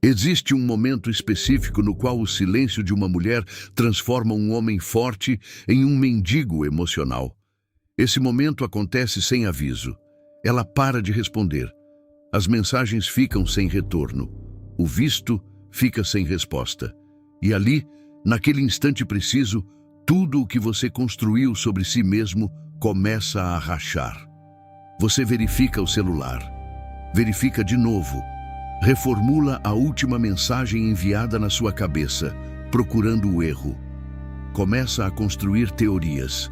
Existe um momento específico no qual o silêncio de uma mulher transforma um homem forte em um mendigo emocional. Esse momento acontece sem aviso. Ela para de responder. As mensagens ficam sem retorno. O visto fica sem resposta. E ali, naquele instante preciso, tudo o que você construiu sobre si mesmo começa a rachar. Você verifica o celular. Verifica de novo. Reformula a última mensagem enviada na sua cabeça, procurando o erro. Começa a construir teorias.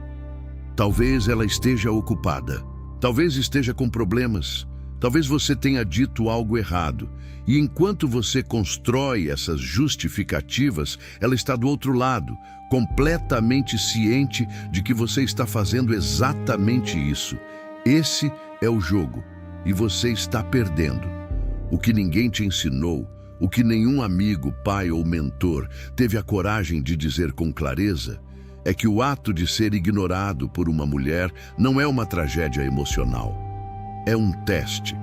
Talvez ela esteja ocupada. Talvez esteja com problemas. Talvez você tenha dito algo errado. E enquanto você constrói essas justificativas, ela está do outro lado, completamente ciente de que você está fazendo exatamente isso. Esse é o jogo, e você está perdendo. O que ninguém te ensinou, o que nenhum amigo, pai ou mentor teve a coragem de dizer com clareza, é que o ato de ser ignorado por uma mulher não é uma tragédia emocional. É um teste.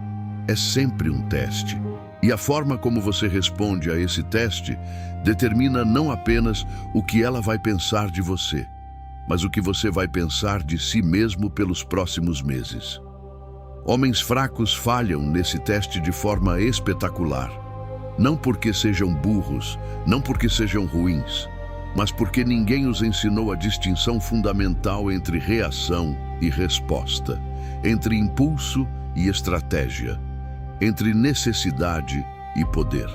É sempre um teste. E a forma como você responde a esse teste determina não apenas o que ela vai pensar de você, mas o que você vai pensar de si mesmo pelos próximos meses. Homens fracos falham nesse teste de forma espetacular. Não porque sejam burros, não porque sejam ruins, mas porque ninguém os ensinou a distinção fundamental entre reação e resposta, entre impulso e estratégia, entre necessidade e poder.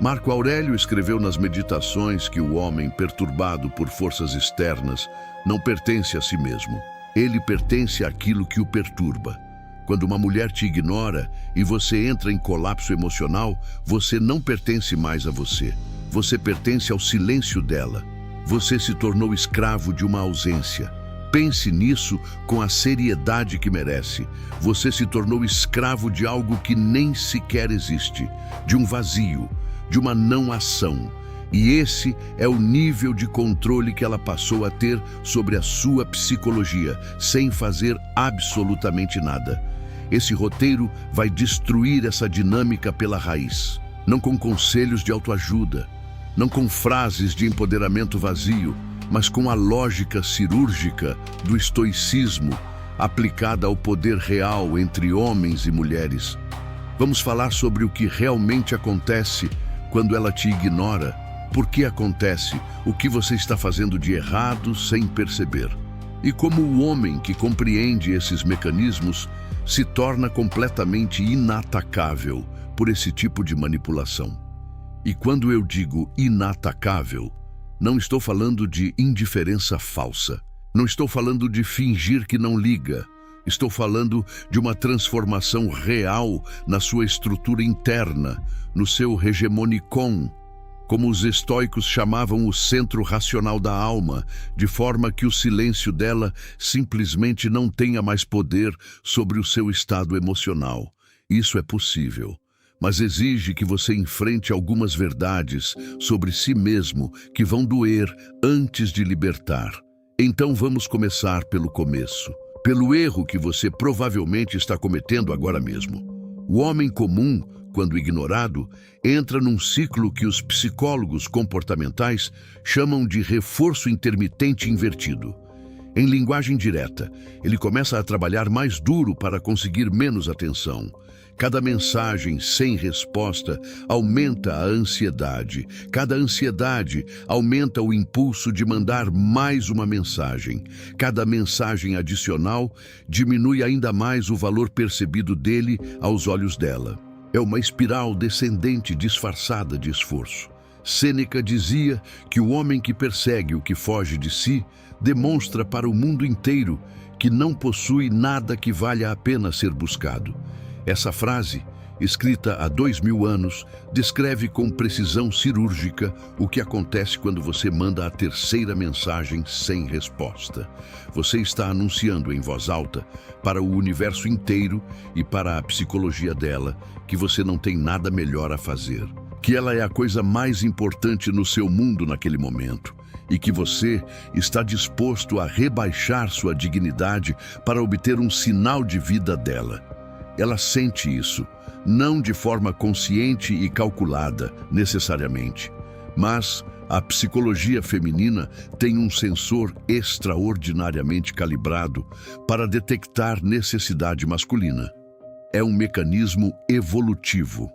Marco Aurélio escreveu nas Meditações que o homem perturbado por forças externas não pertence a si mesmo. Ele pertence àquilo que o perturba. Quando uma mulher te ignora e você entra em colapso emocional, você não pertence mais a você. Você pertence ao silêncio dela. Você se tornou escravo de uma ausência. Pense nisso com a seriedade que merece. Você se tornou escravo de algo que nem sequer existe, de um vazio, de uma não ação. E esse é o nível de controle que ela passou a ter sobre a sua psicologia, sem fazer absolutamente nada. Esse roteiro vai destruir essa dinâmica pela raiz. Não com conselhos de autoajuda, não com frases de empoderamento vazio, mas com a lógica cirúrgica do estoicismo aplicada ao poder real entre homens e mulheres. Vamos falar sobre o que realmente acontece quando ela te ignora, por que acontece, o que você está fazendo de errado sem perceber. E como o homem que compreende esses mecanismos se torna completamente inatacável por esse tipo de manipulação. E quando eu digo inatacável, não estou falando de indiferença falsa. Não estou falando de fingir que não liga. Estou falando de uma transformação real na sua estrutura interna, no seu hegemonicon, como os estoicos chamavam o centro racional da alma, de forma que o silêncio dela simplesmente não tenha mais poder sobre o seu estado emocional. Isso é possível, mas exige que você enfrente algumas verdades sobre si mesmo que vão doer antes de libertar. Então vamos começar pelo começo, pelo erro que você provavelmente está cometendo agora mesmo. O homem comum, quando ignorado, entra num ciclo que os psicólogos comportamentais chamam de reforço intermitente invertido. Em linguagem direta, ele começa a trabalhar mais duro para conseguir menos atenção. Cada mensagem sem resposta aumenta a ansiedade. Cada ansiedade aumenta o impulso de mandar mais uma mensagem. Cada mensagem adicional diminui ainda mais o valor percebido dele aos olhos dela. É uma espiral descendente disfarçada de esforço. Sêneca dizia que o homem que persegue o que foge de si demonstra para o mundo inteiro que não possui nada que valha a pena ser buscado. Essa frase, escrita há 2000 anos, descreve com precisão cirúrgica o que acontece quando você manda a terceira mensagem sem resposta. Você está anunciando em voz alta para o universo inteiro e para a psicologia dela que você não tem nada melhor a fazer, que ela é a coisa mais importante no seu mundo naquele momento e que você está disposto a rebaixar sua dignidade para obter um sinal de vida dela. Ela sente isso, não de forma consciente e calculada, necessariamente, mas a psicologia feminina tem um sensor extraordinariamente calibrado para detectar necessidade masculina. É um mecanismo evolutivo.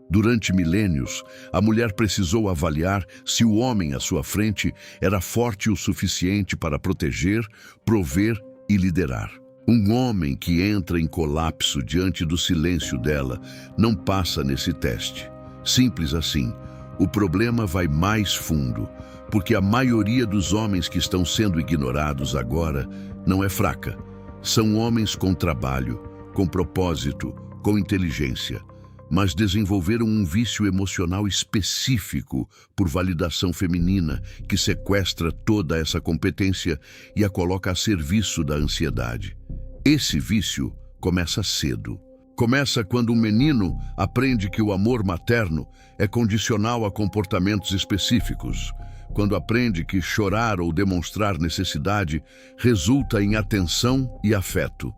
Durante milênios, a mulher precisou avaliar se o homem à sua frente era forte o suficiente para proteger, prover e liderar. Um homem que entra em colapso diante do silêncio dela não passa nesse teste. Simples assim. O problema vai mais fundo, porque a maioria dos homens que estão sendo ignorados agora não é fraca. São homens com trabalho, com propósito, com inteligência, mas desenvolveram um vício emocional específico por validação feminina que sequestra toda essa competência e a coloca a serviço da ansiedade. Esse vício começa cedo. Começa quando um menino aprende que o amor materno é condicional a comportamentos específicos, quando aprende que chorar ou demonstrar necessidade resulta em atenção e afeto.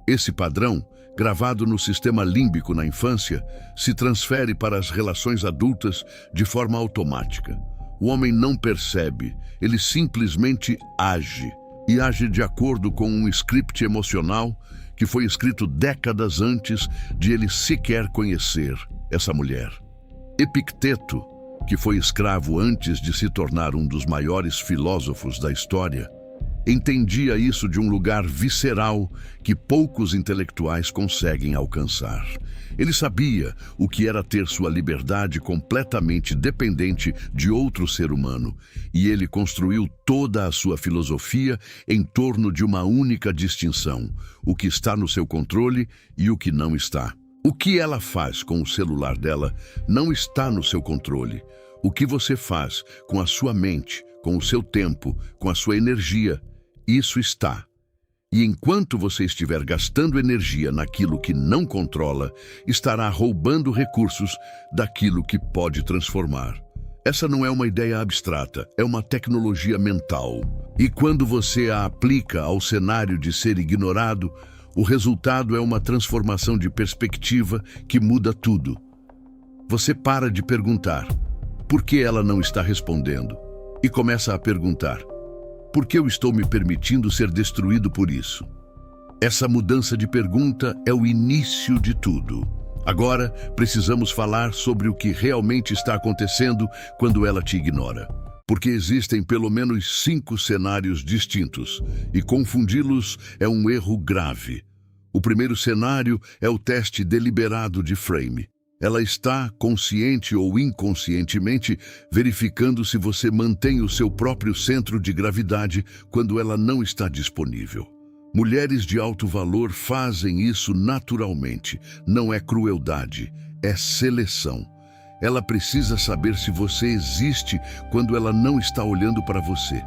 Esse padrão, gravado no sistema límbico na infância, se transfere para as relações adultas de forma automática. O homem não percebe, ele simplesmente age, e age de acordo com um script emocional que foi escrito décadas antes de ele sequer conhecer essa mulher. Epicteto, que foi escravo antes de se tornar um dos maiores filósofos da história, entendia isso de um lugar visceral que poucos intelectuais conseguem alcançar. Ele sabia o que era ter sua liberdade completamente dependente de outro ser humano, e ele construiu toda a sua filosofia em torno de uma única distinção: o que está no seu controle e o que não está. O que ela faz com o celular dela não está no seu controle. O que você faz com a sua mente, com o seu tempo, com a sua energia, isso está. E enquanto você estiver gastando energia naquilo que não controla, estará roubando recursos daquilo que pode transformar. Essa não é uma ideia abstrata, é uma tecnologia mental. E quando você a aplica ao cenário de ser ignorado, o resultado é uma transformação de perspectiva que muda tudo. Você para de perguntar, por que ela não está respondendo? E começa a perguntar, por que eu estou me permitindo ser destruído por isso? Essa mudança de pergunta é o início de tudo. Agora, precisamos falar sobre o que realmente está acontecendo quando ela te ignora. Porque existem pelo menos 5 cenários distintos, e confundi-los é um erro grave. O primeiro cenário é o teste deliberado de Frame. Ela está, consciente ou inconscientemente, verificando se você mantém o seu próprio centro de gravidade quando ela não está disponível. Mulheres de alto valor fazem isso naturalmente. Não é crueldade, é seleção. Ela precisa saber se você existe quando ela não está olhando para você.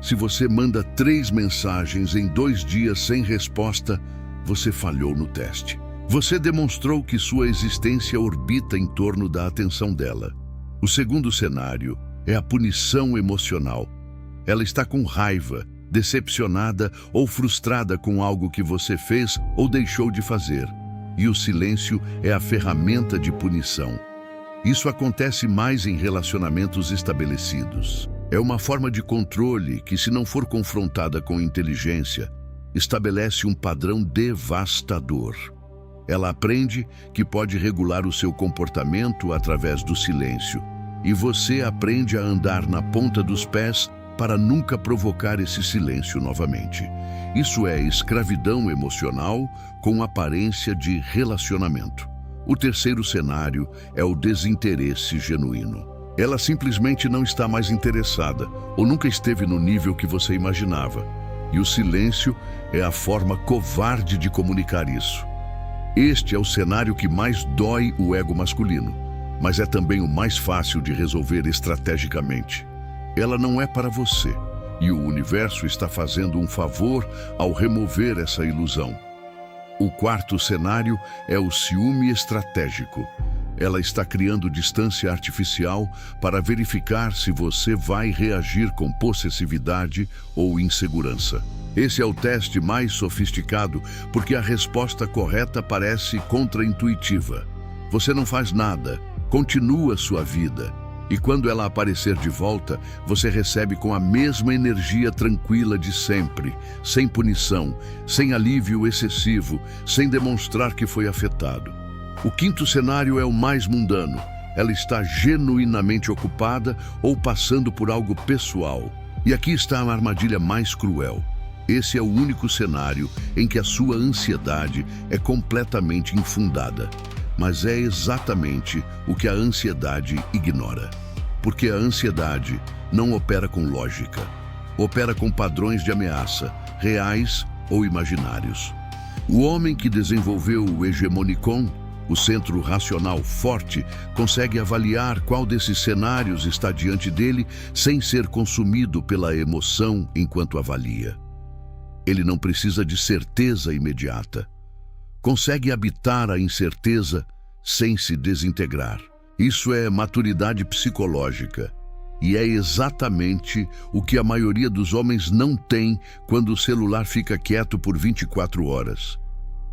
Se você manda 3 mensagens em 2 dias sem resposta, você falhou no teste. Você demonstrou que sua existência orbita em torno da atenção dela. O segundo cenário é a punição emocional. Ela está com raiva, decepcionada ou frustrada com algo que você fez ou deixou de fazer. E o silêncio é a ferramenta de punição. Isso acontece mais em relacionamentos estabelecidos. É uma forma de controle que, se não for confrontada com inteligência, estabelece um padrão devastador. Ela aprende que pode regular o seu comportamento através do silêncio, e você aprende a andar na ponta dos pés para nunca provocar esse silêncio novamente. Isso é escravidão emocional com aparência de relacionamento. O terceiro cenário é o desinteresse genuíno. Ela simplesmente não está mais interessada, ou nunca esteve no nível que você imaginava. E o silêncio é a forma covarde de comunicar isso. Este é o cenário que mais dói o ego masculino, mas é também o mais fácil de resolver estrategicamente. Ela não é para você, e o universo está fazendo um favor ao remover essa ilusão. O quarto cenário é o ciúme estratégico. Ela está criando distância artificial para verificar se você vai reagir com possessividade ou insegurança. Esse é o teste mais sofisticado porque a resposta correta parece contraintuitiva. Você não faz nada, continua sua vida. E quando ela aparecer de volta, você recebe com a mesma energia tranquila de sempre, sem punição, sem alívio excessivo, sem demonstrar que foi afetado. O quinto cenário é o mais mundano. Ela está genuinamente ocupada ou passando por algo pessoal. E aqui está a armadilha mais cruel. Esse é o único cenário em que a sua ansiedade é completamente infundada. Mas é exatamente o que a ansiedade ignora. Porque a ansiedade não opera com lógica. Opera com padrões de ameaça, reais ou imaginários. O homem que desenvolveu o hegemonicon, o centro racional forte, consegue avaliar qual desses cenários está diante dele sem ser consumido pela emoção enquanto avalia. Ele não precisa de certeza imediata. Consegue habitar a incerteza sem se desintegrar. Isso é maturidade psicológica. E é exatamente o que a maioria dos homens não tem quando o celular fica quieto por 24 horas.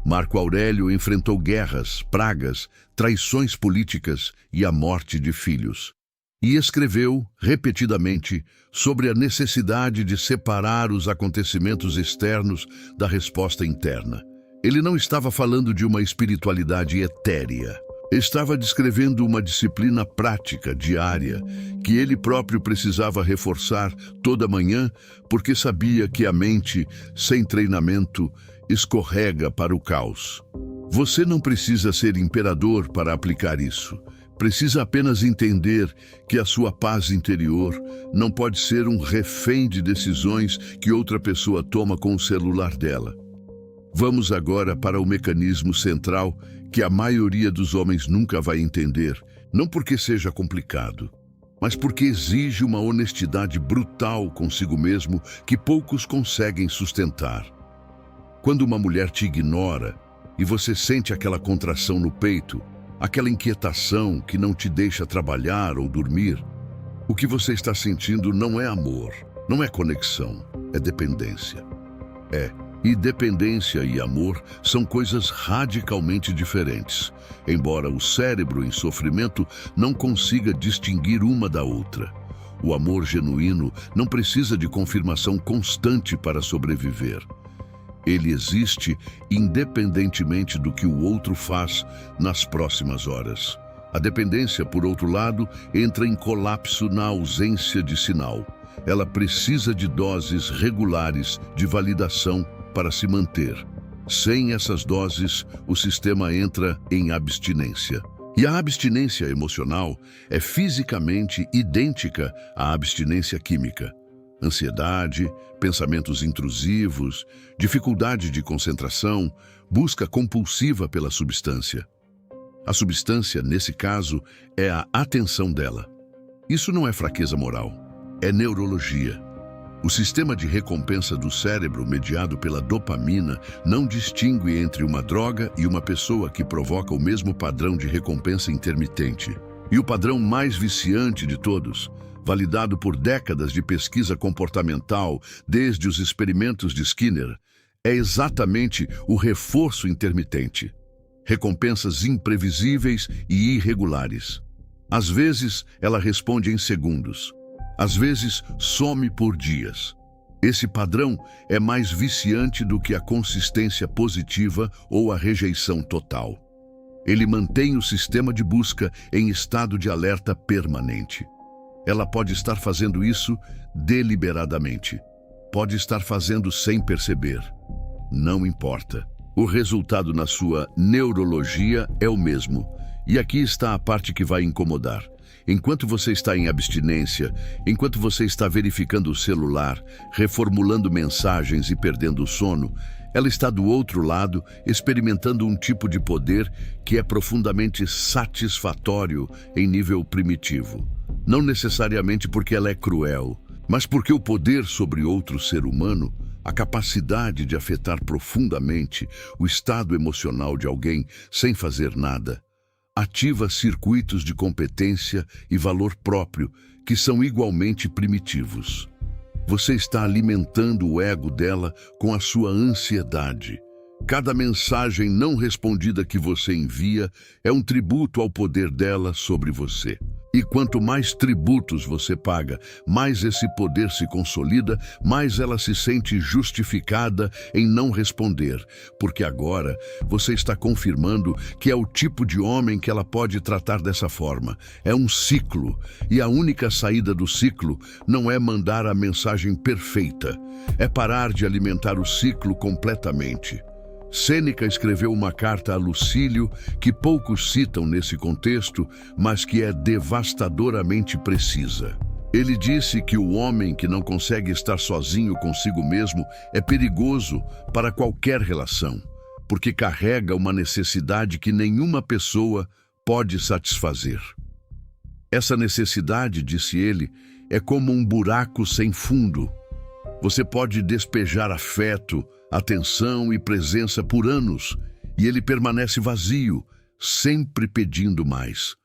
Marco Aurélio enfrentou guerras, pragas, traições políticas e a morte de filhos. E escreveu, repetidamente, sobre a necessidade de separar os acontecimentos externos da resposta interna. Ele não estava falando de uma espiritualidade etérea. Estava descrevendo uma disciplina prática, diária, que ele próprio precisava reforçar toda manhã, porque sabia que a mente, sem treinamento, escorrega para o caos. Você não precisa ser imperador para aplicar isso. Precisa apenas entender que a sua paz interior não pode ser um refém de decisões que outra pessoa toma com o celular dela. Vamos agora para o mecanismo central que a maioria dos homens nunca vai entender, não porque seja complicado, mas porque exige uma honestidade brutal consigo mesmo que poucos conseguem sustentar. Quando uma mulher te ignora e você sente aquela contração no peito, aquela inquietação que não te deixa trabalhar ou dormir, o que você está sentindo não é amor, não é conexão, é dependência. E dependência e amor são coisas radicalmente diferentes, embora o cérebro em sofrimento não consiga distinguir uma da outra. O amor genuíno não precisa de confirmação constante para sobreviver. Ele existe independentemente do que o outro faz nas próximas horas. A dependência, por outro lado, entra em colapso na ausência de sinal. Ela precisa de doses regulares de validação para se manter. Sem essas doses, o sistema entra em abstinência. E a abstinência emocional é fisicamente idêntica à abstinência química. Ansiedade, pensamentos intrusivos, dificuldade de concentração, busca compulsiva pela substância. A substância, nesse caso, é a atenção dela. Isso não é fraqueza moral, é neurologia. O sistema de recompensa do cérebro, mediado pela dopamina, não distingue entre uma droga e uma pessoa que provoca o mesmo padrão de recompensa intermitente. E o padrão mais viciante de todos, validado por décadas de pesquisa comportamental, desde os experimentos de Skinner, é exatamente o reforço intermitente. Recompensas imprevisíveis e irregulares. Às vezes, ela responde em segundos. Às vezes, some por dias. Esse padrão é mais viciante do que a consistência positiva ou a rejeição total. Ele mantém o sistema de busca em estado de alerta permanente. Ela pode estar fazendo isso deliberadamente. Pode estar fazendo sem perceber. Não importa. O resultado na sua neurologia é o mesmo. E aqui está a parte que vai incomodar. Enquanto você está em abstinência, enquanto você está verificando o celular, reformulando mensagens e perdendo o sono, ela está do outro lado, experimentando um tipo de poder que é profundamente satisfatório em nível primitivo. Não necessariamente porque ela é cruel, mas porque o poder sobre outro ser humano, a capacidade de afetar profundamente o estado emocional de alguém sem fazer nada, ativa circuitos de competência e valor próprio que são igualmente primitivos. Você está alimentando o ego dela com a sua ansiedade. Cada mensagem não respondida que você envia é um tributo ao poder dela sobre você. E quanto mais tributos você paga, mais esse poder se consolida, mais ela se sente justificada em não responder, porque agora você está confirmando que é o tipo de homem que ela pode tratar dessa forma. É um ciclo, e a única saída do ciclo não é mandar a mensagem perfeita, é parar de alimentar o ciclo completamente. Sêneca escreveu uma carta a Lucílio que poucos citam nesse contexto, mas que é devastadoramente precisa. Ele disse que o homem que não consegue estar sozinho consigo mesmo é perigoso para qualquer relação, porque carrega uma necessidade que nenhuma pessoa pode satisfazer. Essa necessidade, disse ele, é como um buraco sem fundo. Você pode despejar afeto, atenção e presença por anos, e ele permanece vazio, sempre pedindo mais.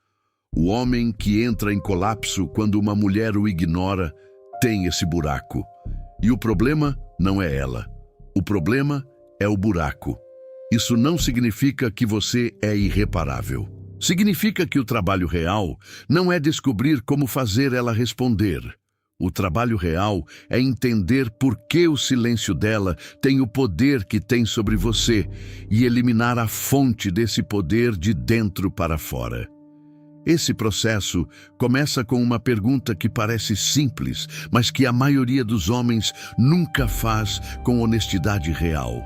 O homem que entra em colapso quando uma mulher o ignora tem esse buraco. E o problema não é ela. O problema é o buraco. Isso não significa que você é irreparável. Significa que o trabalho real não é descobrir como fazer ela responder. O trabalho real é entender por que o silêncio dela tem o poder que tem sobre você e eliminar a fonte desse poder de dentro para fora. Esse processo começa com uma pergunta que parece simples, mas que a maioria dos homens nunca faz com honestidade real.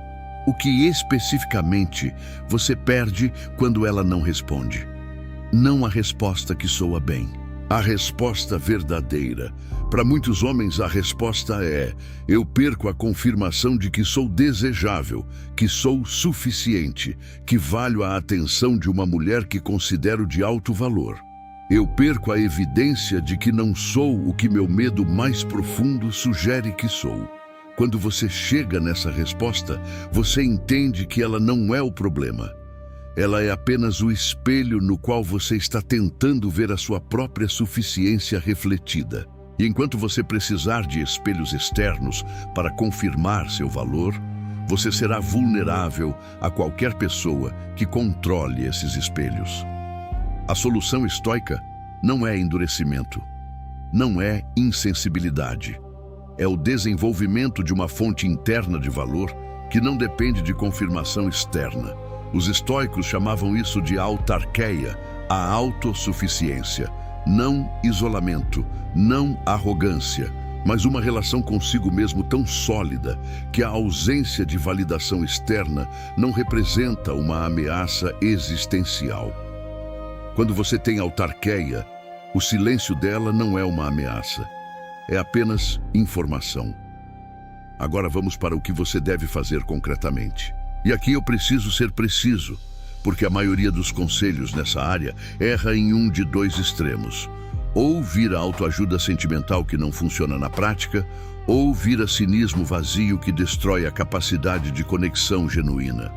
O que especificamente você perde quando ela não responde? Não a resposta que soa bem. A resposta verdadeira. Para muitos homens, a resposta é: eu perco a confirmação de que sou desejável, que sou suficiente, que valho a atenção de uma mulher que considero de alto valor. Eu perco a evidência de que não sou o que meu medo mais profundo sugere que sou. Quando você chega nessa resposta, você entende que ela não é o problema. Ela é apenas o espelho no qual você está tentando ver a sua própria suficiência refletida. E enquanto você precisar de espelhos externos para confirmar seu valor, você será vulnerável a qualquer pessoa que controle esses espelhos. A solução estoica não é endurecimento, não é insensibilidade. É o desenvolvimento de uma fonte interna de valor que não depende de confirmação externa. Os estoicos chamavam isso de autarqueia, a autossuficiência. Não isolamento, não arrogância, mas uma relação consigo mesmo tão sólida que a ausência de validação externa não representa uma ameaça existencial. Quando você tem autarqueia, o silêncio dela não é uma ameaça, é apenas informação. Agora vamos para o que você deve fazer concretamente. E aqui eu preciso ser preciso, porque a maioria dos conselhos nessa área erra em um de dois extremos. Ou vira autoajuda sentimental que não funciona na prática, ou vira cinismo vazio que destrói a capacidade de conexão genuína.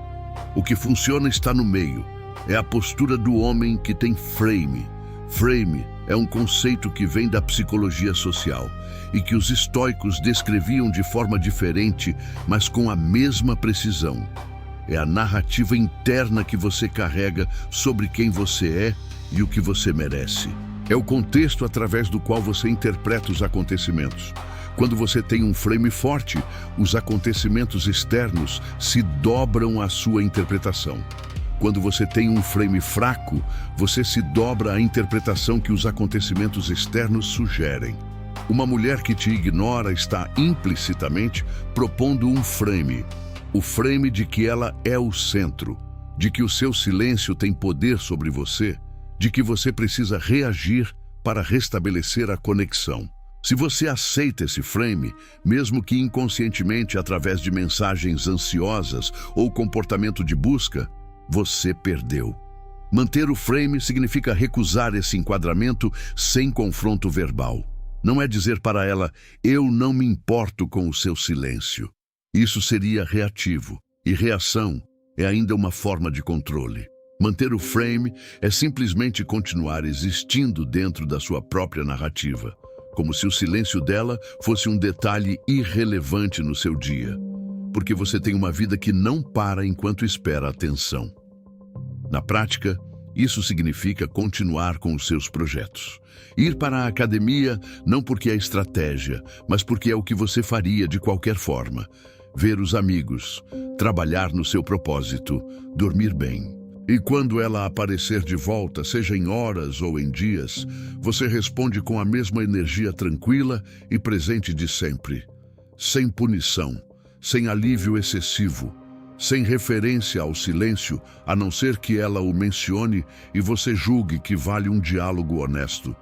O que funciona está no meio. É a postura do homem que tem frame. Frame é um conceito que vem da psicologia social e que os estoicos descreviam de forma diferente, mas com a mesma precisão. É a narrativa interna que você carrega sobre quem você é e o que você merece. É o contexto através do qual você interpreta os acontecimentos. Quando você tem um frame forte, os acontecimentos externos se dobram à sua interpretação. Quando você tem um frame fraco, você se dobra à interpretação que os acontecimentos externos sugerem. Uma mulher que te ignora está implicitamente propondo um frame. O frame de que ela é o centro, de que o seu silêncio tem poder sobre você, de que você precisa reagir para restabelecer a conexão. Se você aceita esse frame, mesmo que inconscientemente através de mensagens ansiosas ou comportamento de busca, você perdeu. Manter o frame significa recusar esse enquadramento sem confronto verbal. Não é dizer para ela: eu não me importo com o seu silêncio. Isso seria reativo, e reação é ainda uma forma de controle. Manter o frame é simplesmente continuar existindo dentro da sua própria narrativa, como se o silêncio dela fosse um detalhe irrelevante no seu dia, porque você tem uma vida que não para enquanto espera atenção. Na prática, isso significa continuar com os seus projetos. Ir para a academia não porque é estratégia, mas porque é o que você faria de qualquer forma. Ver os amigos, trabalhar no seu propósito, dormir bem. E quando ela aparecer de volta, seja em horas ou em dias, você responde com a mesma energia tranquila e presente de sempre. Sem punição, sem alívio excessivo, sem referência ao silêncio, a não ser que ela o mencione e você julgue que vale um diálogo honesto.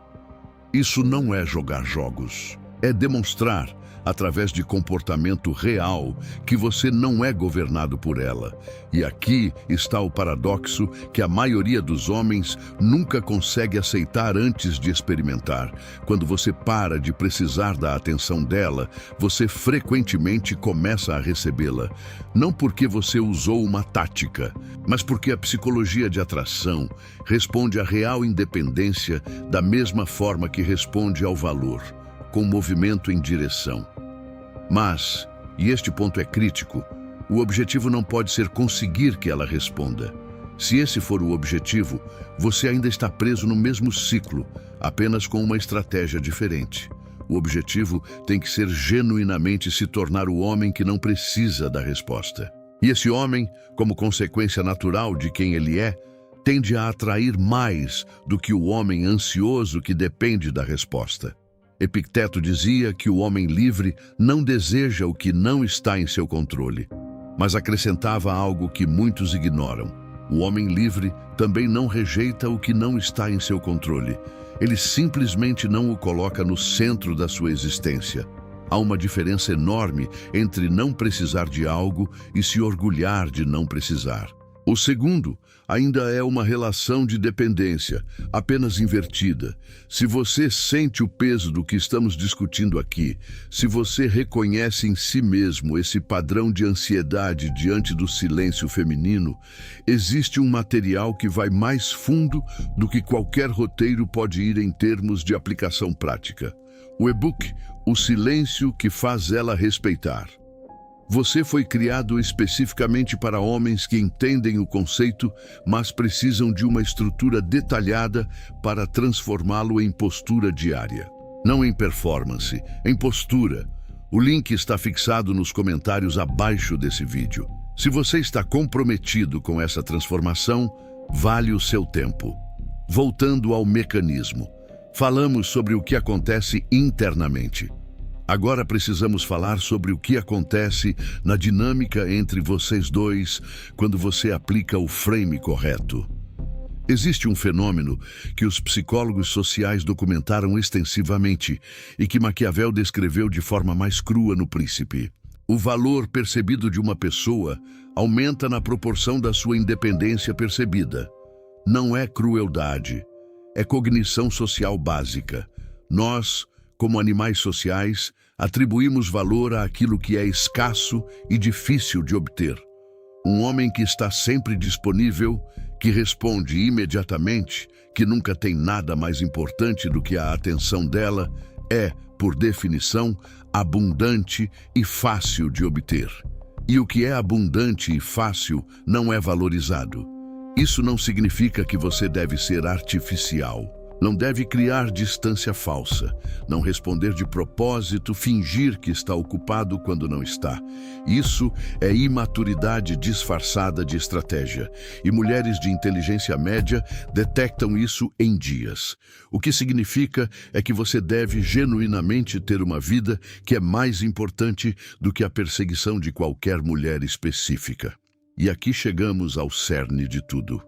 Isso não é jogar jogos, é demonstrar, através de comportamento real, que você não é governado por ela. E aqui está o paradoxo que a maioria dos homens nunca consegue aceitar antes de experimentar. Quando você para de precisar da atenção dela, você frequentemente começa a recebê-la. Não porque você usou uma tática, mas porque a psicologia de atração responde à real independência da mesma forma que responde ao valor, com movimento em direção. Mas, e este ponto é crítico, o objetivo não pode ser conseguir que ela responda. Se esse for o objetivo, você ainda está preso no mesmo ciclo, apenas com uma estratégia diferente. O objetivo tem que ser genuinamente se tornar o homem que não precisa da resposta. E esse homem, como consequência natural de quem ele é, tende a atrair mais do que o homem ansioso que depende da resposta. Epicteto dizia que o homem livre não deseja o que não está em seu controle, mas acrescentava algo que muitos ignoram. O homem livre também não rejeita o que não está em seu controle. Ele simplesmente não o coloca no centro da sua existência. Há uma diferença enorme entre não precisar de algo e se orgulhar de não precisar. O segundo ainda é uma relação de dependência, apenas invertida. Se você sente o peso do que estamos discutindo aqui, se você reconhece em si mesmo esse padrão de ansiedade diante do silêncio feminino, existe um material que vai mais fundo do que qualquer roteiro pode ir em termos de aplicação prática. O e-book, O Silêncio que Faz Ela Respeitar. Você foi criado especificamente para homens que entendem o conceito, mas precisam de uma estrutura detalhada para transformá-lo em postura diária. Não em performance, em postura. O link está fixado nos comentários abaixo desse vídeo. Se você está comprometido com essa transformação, vale o seu tempo. Voltando ao mecanismo, falamos sobre o que acontece internamente. Agora precisamos falar sobre o que acontece na dinâmica entre vocês dois quando você aplica o frame correto. Existe um fenômeno que os psicólogos sociais documentaram extensivamente e que Maquiavel descreveu de forma mais crua no Príncipe. O valor percebido de uma pessoa aumenta na proporção da sua independência percebida. Não é crueldade, é cognição social básica. Nós, como animais sociais, atribuímos valor àquilo que é escasso e difícil de obter. Um homem que está sempre disponível, que responde imediatamente, que nunca tem nada mais importante do que a atenção dela, é, por definição, abundante e fácil de obter. E o que é abundante e fácil não é valorizado. Isso não significa que você deve ser artificial. Não deve criar distância falsa, não responder de propósito, fingir que está ocupado quando não está. Isso é imaturidade disfarçada de estratégia, e mulheres de inteligência média detectam isso em dias. O que significa é que você deve genuinamente ter uma vida que é mais importante do que a perseguição de qualquer mulher específica. E aqui chegamos ao cerne de tudo.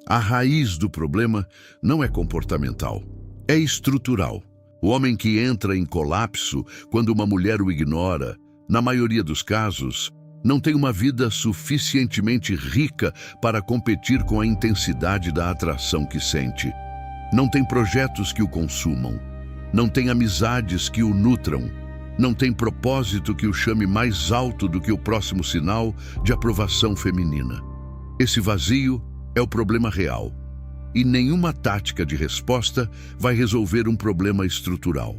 A raiz do problema não é comportamental, é estrutural. O homem que entra em colapso quando uma mulher o ignora, na maioria dos casos, não tem uma vida suficientemente rica para competir com a intensidade da atração que sente. Não tem projetos que o consumam, não tem amizades que o nutram, não tem propósito que o chame mais alto do que o próximo sinal de aprovação feminina. Esse vazio é o problema real. E nenhuma tática de resposta vai resolver um problema estrutural.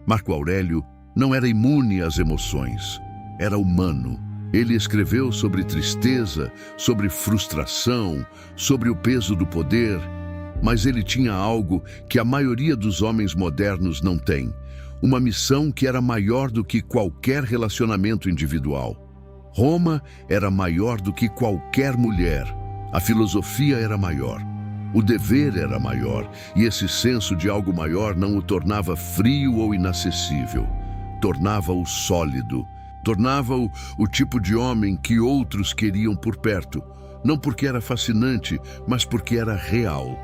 Marco Aurélio não era imune às emoções, era humano. Ele escreveu sobre tristeza, sobre frustração, sobre o peso do poder, mas ele tinha algo que a maioria dos homens modernos não tem, uma missão que era maior do que qualquer relacionamento individual. Roma era maior do que qualquer mulher, a filosofia era maior. O dever era maior, e esse senso de algo maior não o tornava frio ou inacessível. Tornava-o sólido. Tornava-o o tipo de homem que outros queriam por perto, não porque era fascinante, mas porque era real.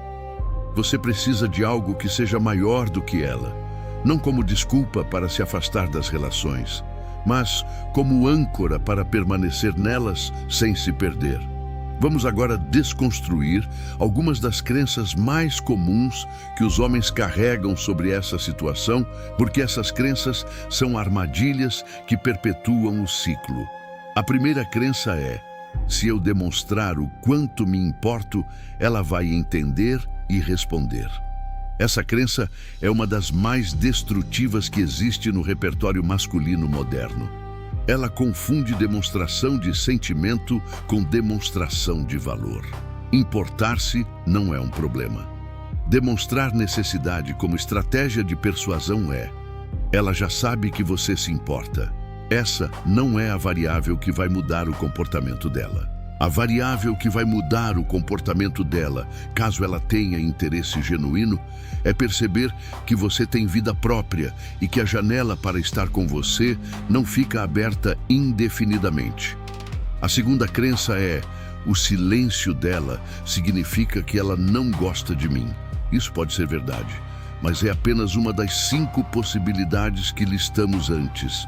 Você precisa de algo que seja maior do que ela, não como desculpa para se afastar das relações, mas como âncora para permanecer nelas sem se perder. Vamos agora desconstruir algumas das crenças mais comuns que os homens carregam sobre essa situação, porque essas crenças são armadilhas que perpetuam o ciclo. A primeira crença é: se eu demonstrar o quanto me importo, ela vai entender e responder. Essa crença é uma das mais destrutivas que existe no repertório masculino moderno. Ela confunde demonstração de sentimento com demonstração de valor. Importar-se não é um problema. Demonstrar necessidade como estratégia de persuasão é: ela já sabe que você se importa. Essa não é a variável que vai mudar o comportamento dela. A variável que vai mudar o comportamento dela, caso ela tenha interesse genuíno, é perceber que você tem vida própria e que a janela para estar com você não fica aberta indefinidamente. A segunda crença é: o silêncio dela significa que ela não gosta de mim. Isso pode ser verdade, mas é apenas uma das 5 possibilidades que listamos antes.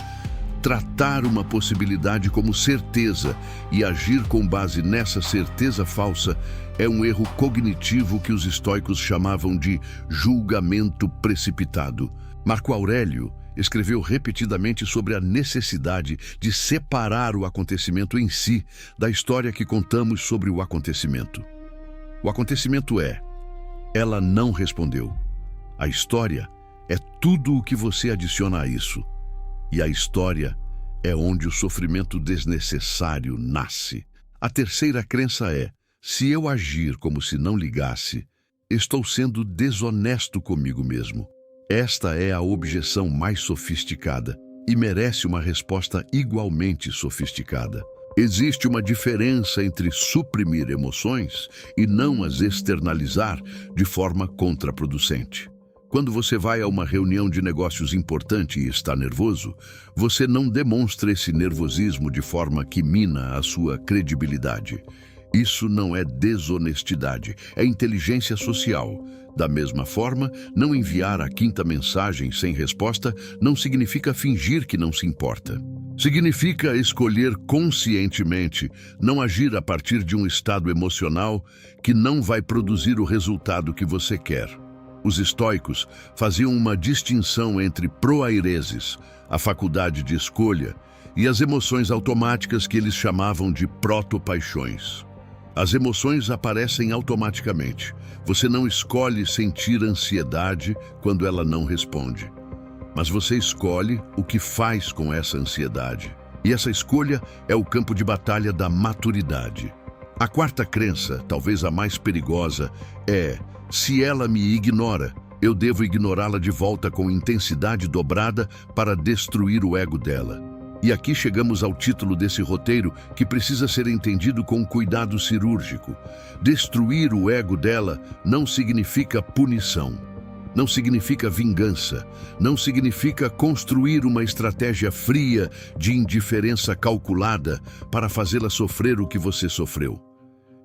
Tratar uma possibilidade como certeza e agir com base nessa certeza falsa é um erro cognitivo que os estoicos chamavam de julgamento precipitado. Marco Aurélio escreveu repetidamente sobre a necessidade de separar o acontecimento em si da história que contamos sobre o acontecimento. O acontecimento é: ela não respondeu. A história é tudo o que você adiciona a isso. E a história é onde o sofrimento desnecessário nasce. A terceira crença é: se eu agir como se não ligasse, estou sendo desonesto comigo mesmo. Esta é a objeção mais sofisticada e merece uma resposta igualmente sofisticada. Existe uma diferença entre suprimir emoções e não as externalizar de forma contraproducente. Quando você vai a uma reunião de negócios importante e está nervoso, você não demonstra esse nervosismo de forma que mina a sua credibilidade. Isso não é desonestidade, é inteligência social. Da mesma forma, não enviar a 5ª mensagem sem resposta não significa fingir que não se importa. Significa escolher conscientemente não agir a partir de um estado emocional que não vai produzir o resultado que você quer. Os estoicos faziam uma distinção entre proaireses, a faculdade de escolha, e as emoções automáticas que eles chamavam de protopaixões. As emoções aparecem automaticamente. Você não escolhe sentir ansiedade quando ela não responde. Mas você escolhe o que faz com essa ansiedade. E essa escolha é o campo de batalha da maturidade. A quarta crença, talvez a mais perigosa, é: se ela me ignora, eu devo ignorá-la de volta com intensidade dobrada para destruir o ego dela. E aqui chegamos ao título desse roteiro, que precisa ser entendido com cuidado cirúrgico. Destruir o ego dela não significa punição, não significa vingança, não significa construir uma estratégia fria de indiferença calculada para fazê-la sofrer o que você sofreu.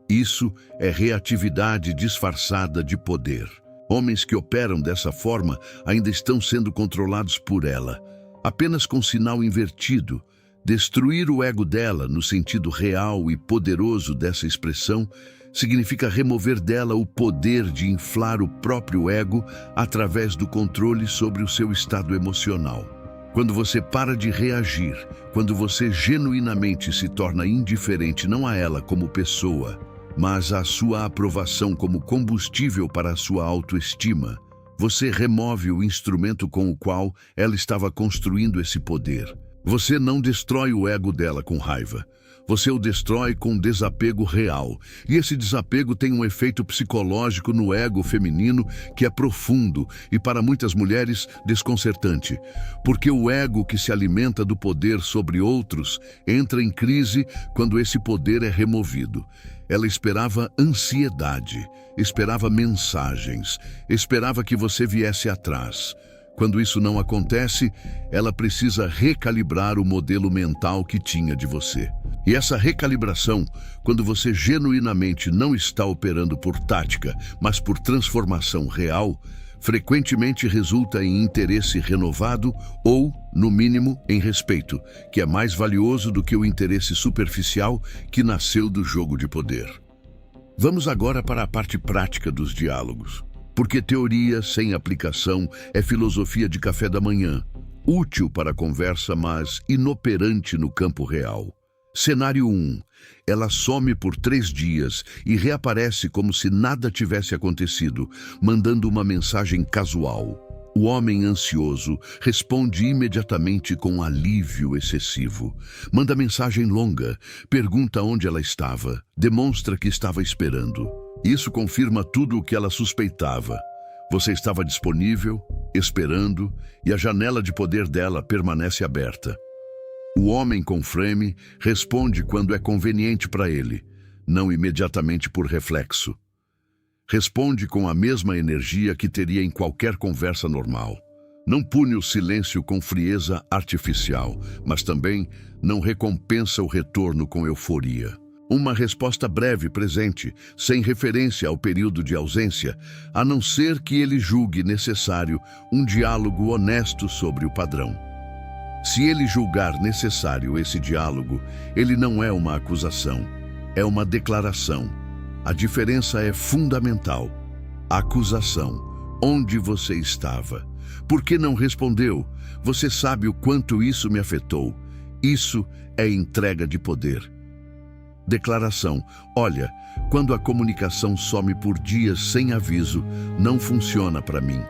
Isso é reatividade disfarçada de poder. Homens que operam dessa forma ainda estão sendo controlados por ela, apenas com sinal invertido. Destruir o ego dela, no sentido real e poderoso dessa expressão, significa remover dela o poder de inflar o próprio ego através do controle sobre o seu estado emocional. Quando você para de reagir, quando você genuinamente se torna indiferente não a ela como pessoa, mas a sua aprovação como combustível para a sua autoestima. Você remove o instrumento com o qual ela estava construindo esse poder. Você não destrói o ego dela com raiva. Você o destrói com desapego real. E esse desapego tem um efeito psicológico no ego feminino que é profundo e, para muitas mulheres, desconcertante. Porque o ego que se alimenta do poder sobre outros entra em crise quando esse poder é removido. Ela esperava ansiedade, esperava mensagens, esperava que você viesse atrás. Quando isso não acontece, ela precisa recalibrar o modelo mental que tinha de você. E essa recalibração, quando você genuinamente não está operando por tática, mas por transformação real, frequentemente resulta em interesse renovado ou, no mínimo, em respeito, que é mais valioso do que o interesse superficial que nasceu do jogo de poder. Vamos agora para a parte prática dos diálogos. Porque teoria sem aplicação é filosofia de café da manhã, útil para a conversa, mas inoperante no campo real. Cenário 1. Ela some por 3 dias e reaparece como se nada tivesse acontecido, mandando uma mensagem casual. O homem ansioso responde imediatamente com alívio excessivo. Manda mensagem longa, pergunta onde ela estava, demonstra que estava esperando. Isso confirma tudo o que ela suspeitava. Você estava disponível, esperando, e a janela de poder dela permanece aberta. O homem com frame responde quando é conveniente para ele, não imediatamente por reflexo. Responde com a mesma energia que teria em qualquer conversa normal. Não pune o silêncio com frieza artificial, mas também não recompensa o retorno com euforia. Uma resposta breve presente, sem referência ao período de ausência, a não ser que ele julgue necessário um diálogo honesto sobre o padrão. Se ele julgar necessário esse diálogo, ele não é uma acusação, é uma declaração. A diferença é fundamental. Acusação. Onde você estava? Por que não respondeu? Você sabe o quanto isso me afetou. Isso é entrega de poder. Declaração. Olha, quando a comunicação some por dias sem aviso, não funciona para mim.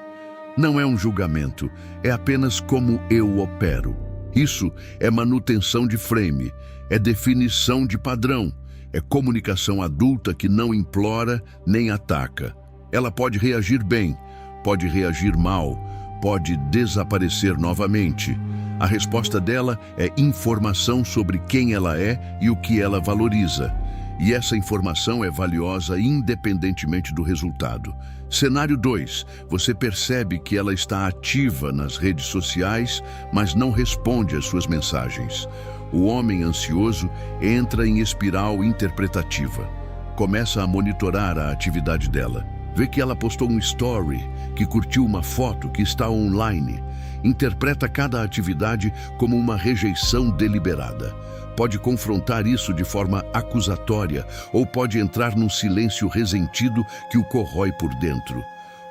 Não é um julgamento, é apenas como eu opero. Isso é manutenção de frame, é definição de padrão, é comunicação adulta que não implora nem ataca. Ela pode reagir bem, pode reagir mal, pode desaparecer novamente. A resposta dela é informação sobre quem ela é e o que ela valoriza. E essa informação é valiosa independentemente do resultado. Cenário 2. Você percebe que ela está ativa nas redes sociais, mas não responde às suas mensagens. O homem ansioso entra em espiral interpretativa. Começa a monitorar a atividade dela. Vê que ela postou um story, que curtiu uma foto, que está online. Interpreta cada atividade como uma rejeição deliberada. Pode confrontar isso de forma acusatória ou pode entrar num silêncio resentido que o corrói por dentro.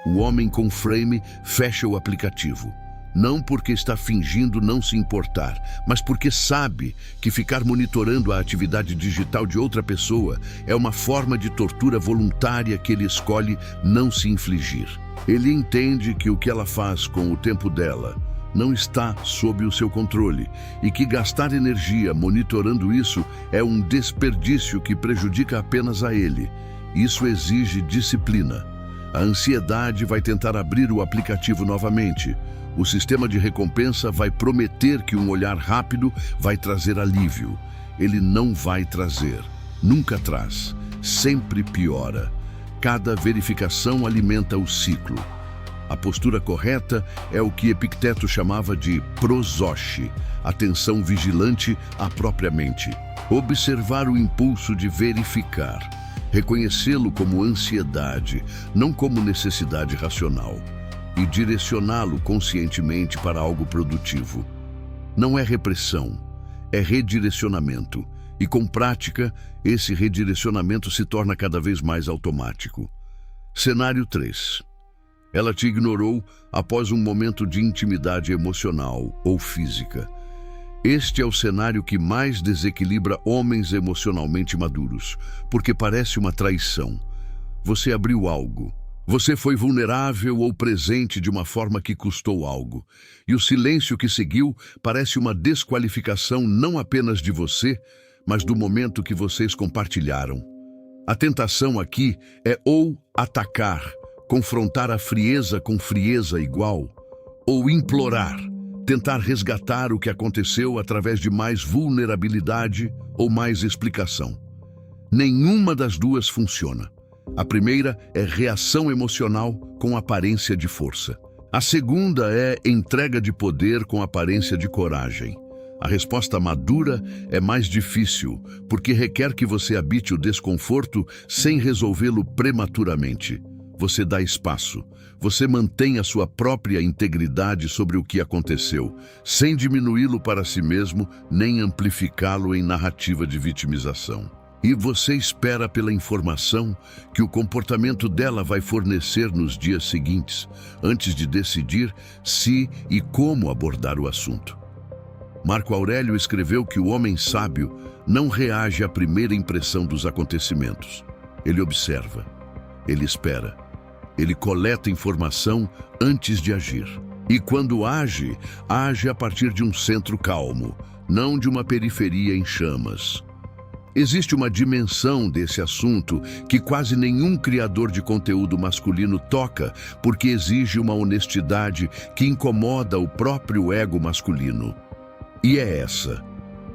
O homem com frame fecha o aplicativo. Não porque está fingindo não se importar, mas porque sabe que ficar monitorando a atividade digital de outra pessoa é uma forma de tortura voluntária que ele escolhe não se infligir. Ele entende que o que ela faz com o tempo dela não está sob o seu controle e que gastar energia monitorando isso é um desperdício que prejudica apenas a ele. Isso exige disciplina. A ansiedade vai tentar abrir o aplicativo novamente. O sistema de recompensa vai prometer que um olhar rápido vai trazer alívio. Ele não vai trazer. Nunca traz. Sempre piora. Cada verificação alimenta o ciclo. A postura correta é o que Epicteto chamava de prosoche, atenção vigilante à própria mente. Observar o impulso de verificar. Reconhecê-lo como ansiedade, não como necessidade racional. E direcioná-lo conscientemente para algo produtivo. Não é repressão, é redirecionamento. E com prática, esse redirecionamento se torna cada vez mais automático. Cenário 3. Ela te ignorou após um momento de intimidade emocional ou física. Este é o cenário que mais desequilibra homens emocionalmente maduros, porque parece uma traição. Você abriu algo. Você foi vulnerável ou presente de uma forma que custou algo. E o silêncio que seguiu parece uma desqualificação não apenas de você, mas do momento que vocês compartilharam. A tentação aqui é ou atacar, confrontar a frieza com frieza igual, ou implorar, tentar resgatar o que aconteceu através de mais vulnerabilidade ou mais explicação. Nenhuma das duas funciona. A primeira é reação emocional com aparência de força. A segunda é entrega de poder com aparência de coragem. A resposta madura é mais difícil, porque requer que você habite o desconforto sem resolvê-lo prematuramente. Você dá espaço. Você mantém a sua própria integridade sobre o que aconteceu, sem diminuí-lo para si mesmo, nem amplificá-lo em narrativa de vitimização. E você espera pela informação que o comportamento dela vai fornecer nos dias seguintes, antes de decidir se e como abordar o assunto. Marco Aurélio escreveu que o homem sábio não reage à primeira impressão dos acontecimentos. Ele observa, ele espera, ele coleta informação antes de agir. E quando age, age a partir de um centro calmo, não de uma periferia em chamas. Existe uma dimensão desse assunto que quase nenhum criador de conteúdo masculino toca, porque exige uma honestidade que incomoda o próprio ego masculino. E é essa,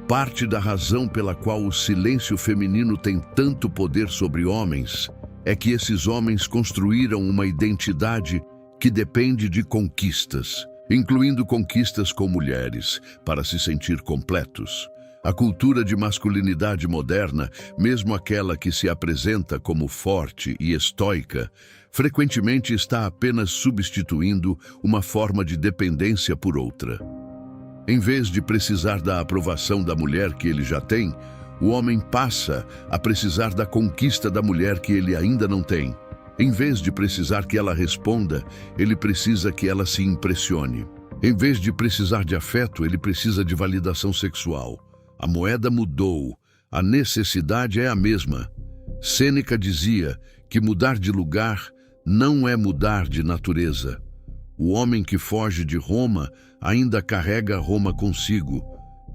parte da razão pela qual o silêncio feminino tem tanto poder sobre homens, é que esses homens construíram uma identidade que depende de conquistas, incluindo conquistas com mulheres, para se sentir completos. A cultura de masculinidade moderna, mesmo aquela que se apresenta como forte e estoica, frequentemente está apenas substituindo uma forma de dependência por outra. Em vez de precisar da aprovação da mulher que ele já tem, o homem passa a precisar da conquista da mulher que ele ainda não tem. Em vez de precisar que ela responda, ele precisa que ela se impressione. Em vez de precisar de afeto, ele precisa de validação sexual. A moeda mudou, a necessidade é a mesma. Sêneca dizia que mudar de lugar não é mudar de natureza. O homem que foge de Roma ainda carrega Roma consigo.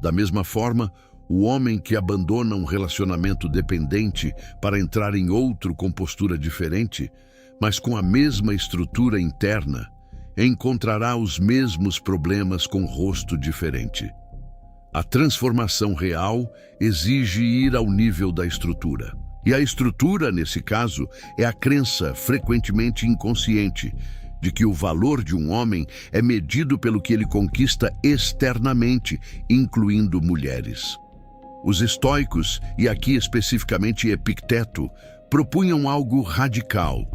Da mesma forma, o homem que abandona um relacionamento dependente para entrar em outro com postura diferente, mas com a mesma estrutura interna, encontrará os mesmos problemas com rosto diferente. A transformação real exige ir ao nível da estrutura. E a estrutura, nesse caso, é a crença, frequentemente inconsciente, de que o valor de um homem é medido pelo que ele conquista externamente, incluindo mulheres. Os estoicos, e aqui especificamente Epicteto, propunham algo radical,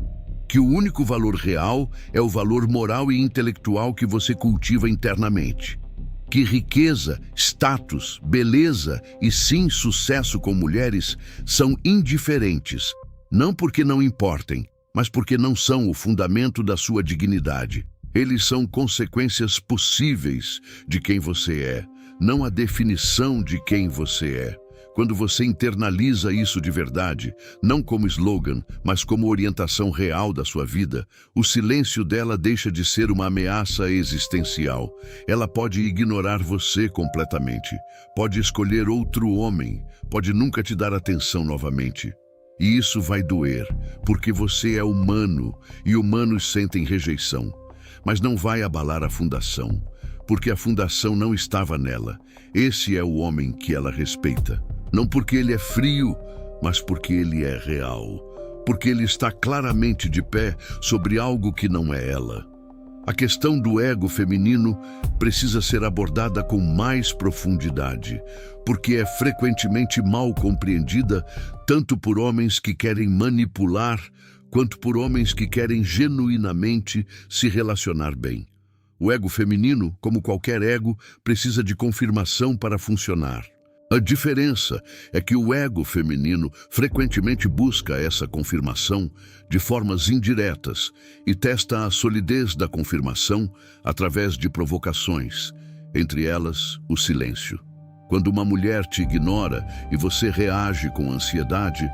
que o único valor real é o valor moral e intelectual que você cultiva internamente. Que riqueza, status, beleza e sim sucesso com mulheres são indiferentes, não porque não importem, mas porque não são o fundamento da sua dignidade. Eles são consequências possíveis de quem você é, não a definição de quem você é. Quando você internaliza isso de verdade, não como slogan, mas como orientação real da sua vida, o silêncio dela deixa de ser uma ameaça existencial. Ela pode ignorar você completamente, pode escolher outro homem, pode nunca te dar atenção novamente. E isso vai doer, porque você é humano e humanos sentem rejeição. Mas não vai abalar a fundação, porque a fundação não estava nela. Esse é o homem que ela respeita. Não porque ele é frio, mas porque ele é real. Porque ele está claramente de pé sobre algo que não é ela. A questão do ego feminino precisa ser abordada com mais profundidade, porque é frequentemente mal compreendida tanto por homens que querem manipular, quanto por homens que querem genuinamente se relacionar bem. O ego feminino, como qualquer ego, precisa de confirmação para funcionar. A diferença é que o ego feminino frequentemente busca essa confirmação de formas indiretas e testa a solidez da confirmação através de provocações, entre elas o silêncio. Quando uma mulher te ignora e você reage com ansiedade,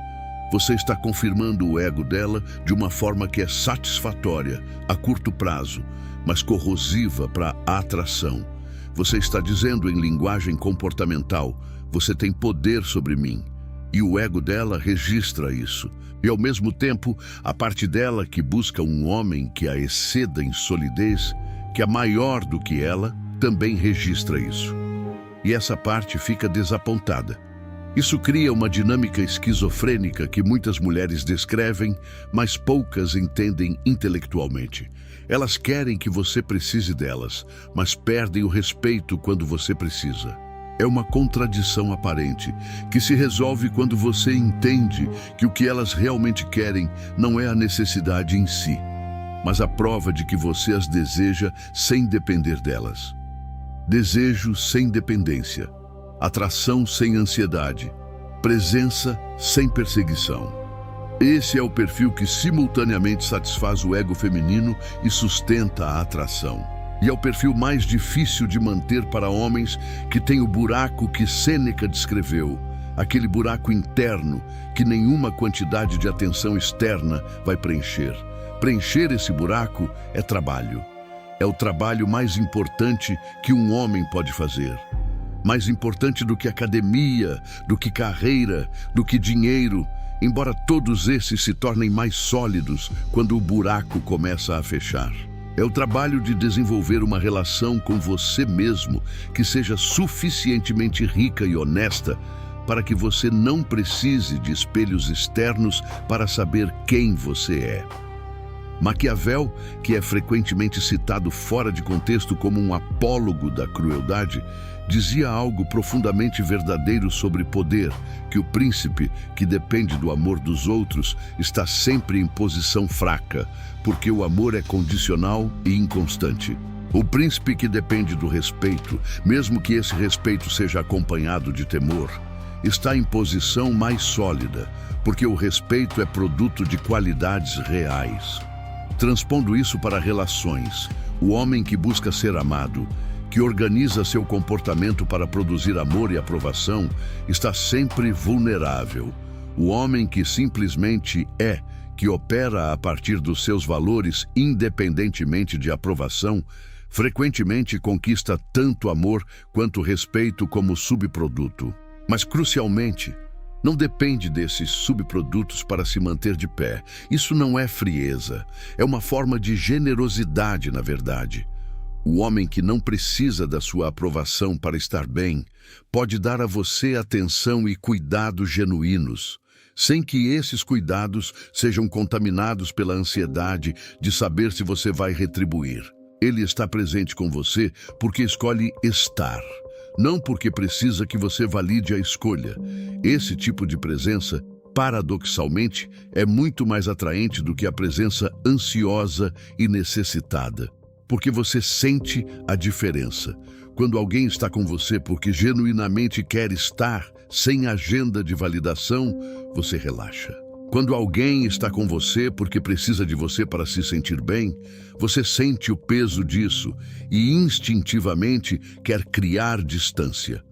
você está confirmando o ego dela de uma forma que é satisfatória a curto prazo, mas corrosiva para a atração. Você está dizendo em linguagem comportamental: você tem poder sobre mim. E o ego dela registra isso. E ao mesmo tempo, a parte dela que busca um homem que a exceda em solidez, que é maior do que ela, também registra isso. E essa parte fica desapontada. Isso cria uma dinâmica esquizofrênica que muitas mulheres descrevem, mas poucas entendem intelectualmente. Elas querem que você precise delas, mas perdem o respeito quando você precisa. É uma contradição aparente, que se resolve quando você entende que o que elas realmente querem não é a necessidade em si, mas a prova de que você as deseja sem depender delas. Desejo sem dependência, atração sem ansiedade, presença sem perseguição. Esse é o perfil que simultaneamente satisfaz o ego feminino e sustenta a atração. E é o perfil mais difícil de manter para homens que têm o buraco que Sêneca descreveu, aquele buraco interno que nenhuma quantidade de atenção externa vai preencher. Preencher esse buraco é trabalho. É o trabalho mais importante que um homem pode fazer. Mais importante do que academia, do que carreira, do que dinheiro, embora todos esses se tornem mais sólidos quando o buraco começa a fechar. É o trabalho de desenvolver uma relação com você mesmo que seja suficientemente rica e honesta para que você não precise de espelhos externos para saber quem você é. Maquiavel, que é frequentemente citado fora de contexto como um apólogo da crueldade, dizia algo profundamente verdadeiro sobre poder, que o príncipe, que depende do amor dos outros, está sempre em posição fraca, porque o amor é condicional e inconstante. O príncipe que depende do respeito, mesmo que esse respeito seja acompanhado de temor, está em posição mais sólida, porque o respeito é produto de qualidades reais. Transpondo isso para relações, o homem que busca ser amado, que organiza seu comportamento para produzir amor e aprovação, está sempre vulnerável. O homem que simplesmente é, que opera a partir dos seus valores independentemente de aprovação, frequentemente conquista tanto amor quanto respeito como subproduto. Mas, crucialmente, não depende desses subprodutos para se manter de pé. Isso não é frieza, é uma forma de generosidade, na verdade. O homem que não precisa da sua aprovação para estar bem pode dar a você atenção e cuidados genuínos, sem que esses cuidados sejam contaminados pela ansiedade de saber se você vai retribuir. Ele está presente com você porque escolhe estar, não porque precisa que você valide a escolha. Esse tipo de presença, paradoxalmente, é muito mais atraente do que a presença ansiosa e necessitada. Porque você sente a diferença. Quando alguém está com você porque genuinamente quer estar, sem agenda de validação, você relaxa. Quando alguém está com você porque precisa de você para se sentir bem, você sente o peso disso e instintivamente quer criar distância.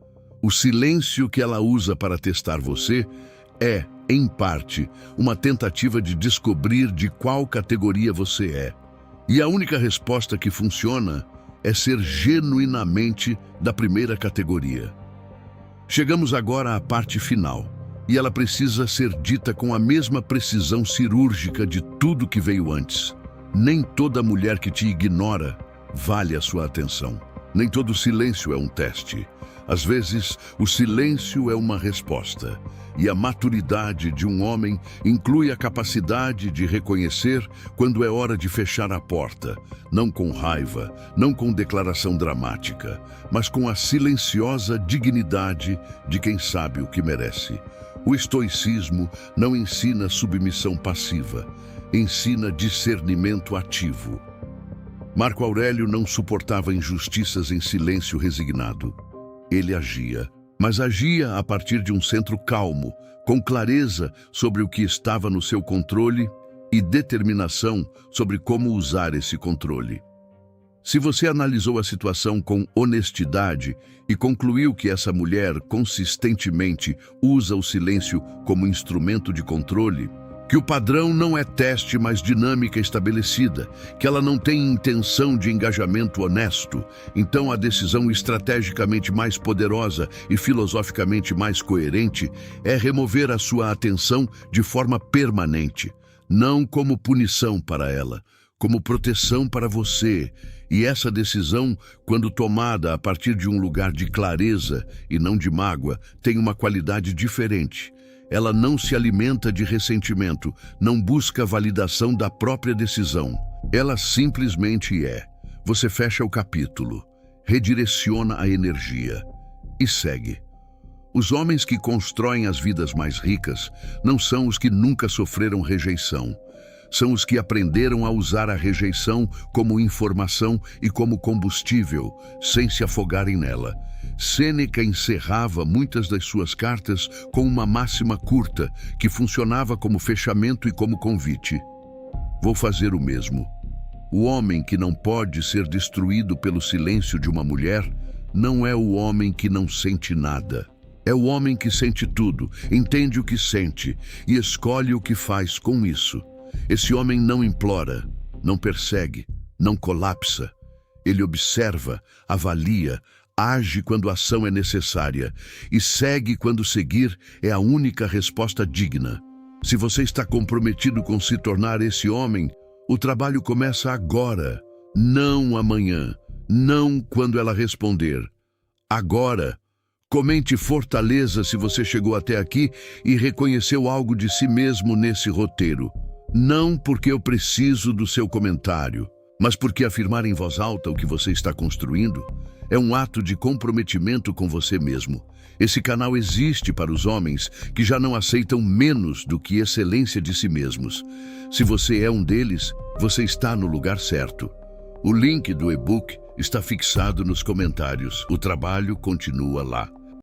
O silêncio que ela usa para testar você é, em parte, uma tentativa de descobrir de qual categoria você é. E a única resposta que funciona é ser genuinamente da primeira categoria. Chegamos agora à parte final, e ela precisa ser dita com a mesma precisão cirúrgica de tudo que veio antes. Nem toda mulher que te ignora vale a sua atenção. Nem todo silêncio é um teste. Às vezes, o silêncio é uma resposta. E a maturidade de um homem inclui a capacidade de reconhecer quando é hora de fechar a porta, não com raiva, não com declaração dramática, mas com a silenciosa dignidade de quem sabe o que merece. O estoicismo não ensina submissão passiva, ensina discernimento ativo. Marco Aurélio não suportava injustiças em silêncio resignado. Ele agia, mas agia a partir de um centro calmo, com clareza sobre o que estava no seu controle e determinação sobre como usar esse controle. Se você analisou a situação com honestidade e concluiu que essa mulher consistentemente usa o silêncio como instrumento de controle, que o padrão não é teste, mas dinâmica estabelecida, que ela não tem intenção de engajamento honesto, então a decisão estrategicamente mais poderosa e filosoficamente mais coerente é remover a sua atenção de forma permanente, não como punição para ela, como proteção para você. E essa decisão, quando tomada a partir de um lugar de clareza e não de mágoa, tem uma qualidade diferente. Ela não se alimenta de ressentimento, não busca validação da própria decisão. Ela simplesmente é. Você fecha o capítulo, redireciona a energia e segue. Os homens que constroem as vidas mais ricas não são os que nunca sofreram rejeição. São os que aprenderam a usar a rejeição como informação e como combustível, sem se afogarem nela. Sêneca encerrava muitas das suas cartas com uma máxima curta, que funcionava como fechamento e como convite. Vou fazer o mesmo. O homem que não pode ser destruído pelo silêncio de uma mulher não é o homem que não sente nada. É o homem que sente tudo, entende o que sente e escolhe o que faz com isso. Esse homem não implora, não persegue, não colapsa. Ele observa, avalia, age quando a ação é necessária e segue quando seguir é a única resposta digna. Se você está comprometido com se tornar esse homem, o trabalho começa agora, não amanhã, não quando ela responder. Agora. Comente fortaleza se você chegou até aqui e reconheceu algo de si mesmo nesse roteiro. Não porque eu preciso do seu comentário, mas porque afirmar em voz alta o que você está construindo é um ato de comprometimento com você mesmo. Esse canal existe para os homens que já não aceitam menos do que excelência de si mesmos. Se você é um deles, você está no lugar certo. O link do e-book está fixado nos comentários. O trabalho continua lá.